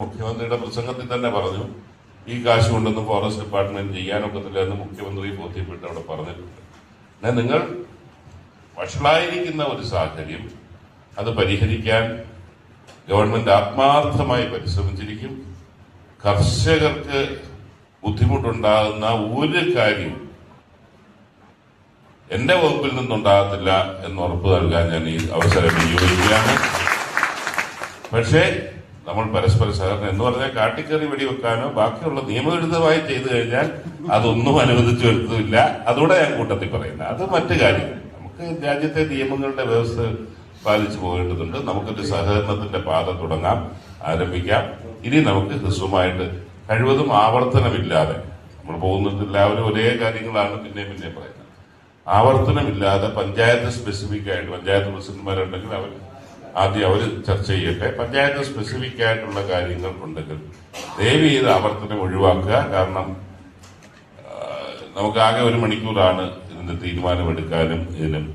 മുഖ്യമന്ത്രിയുടെ പ്രസംഗത്തിൽ തന്നെ പറഞ്ഞു ഈ കാശ് കൊണ്ടൊന്നും ഫോറസ്റ്റ് ഡിപ്പാർട്ട്മെന്റ് ചെയ്യാനൊക്കത്തില്ല എന്ന് മുഖ്യമന്ത്രി ബോധ്യപ്പെട്ട് അവിടെ പറഞ്ഞിട്ടുണ്ട്. എന്നാൽ നിങ്ങൾ വഷളായിരിക്കുന്ന ഒരു സാഹചര്യം അത് പരിഹരിക്കാൻ ഗവൺമെന്റ് ആത്മാർത്ഥമായി പരിശ്രമിച്ചിരിക്കും. കർഷകർക്ക് ബുദ്ധിമുട്ടുണ്ടാകുന്ന ഒരു കാര്യം എന്റെ വകുപ്പിൽ നിന്നുണ്ടാകത്തില്ല എന്ന് ഉറപ്പ് നൽകാൻ ഞാൻ ഈ അവസരം വിനിയോഗിക്കുകയാണ്. പക്ഷേ നമ്മൾ പരസ്പര സഹകരണം എന്ന് പറഞ്ഞാൽ കാട്ടിക്കറി വെടിവെക്കാനോ ബാക്കിയുള്ള നിയമവിരുദ്ധമായി ചെയ്തു കഴിഞ്ഞാൽ അതൊന്നും അനുവദിച്ചു വരുത്തില്ല. അതുകൂടെ ഞാൻ കൂട്ടത്തിൽ പറയുന്നത് അത് മറ്റു കാര്യങ്ങൾ. നമുക്ക് രാജ്യത്തെ നിയമങ്ങളുടെ വ്യവസ്ഥ പാലിച്ചു പോകേണ്ടതുണ്ട്. നമുക്കൊരു സഹകരണത്തിന്റെ പാത ആരംഭിക്കാം. ഇനി നമുക്ക് ഹ്രസ്വമായിട്ട് കഴിവതും ആവർത്തനമില്ലാതെ നമ്മൾ പോകുന്നത് എല്ലാവരും ഒരേ കാര്യങ്ങളാണ് പിന്നെ പറയുന്നത്. ആവർത്തനമില്ലാതെ പഞ്ചായത്ത് സ്പെസിഫിക് ആയിട്ട് പഞ്ചായത്ത് പ്രസിഡന്റുമാരുണ്ടെങ്കിൽ ആദ്യം അവർ ചർച്ച ചെയ്യട്ടെ. പഞ്ചായത്ത് സ്പെസിഫിക് ആയിട്ടുള്ള കാര്യങ്ങൾ ഉണ്ടെങ്കിൽ ദയവ് ചെയ്ത് ആവർത്തനം ഒഴിവാക്കുക. കാരണം നമുക്കാകെ 1 മണിക്കൂറാണ് ഇതിന്റെ തീരുമാനമെടുക്കാനും ഇതിനും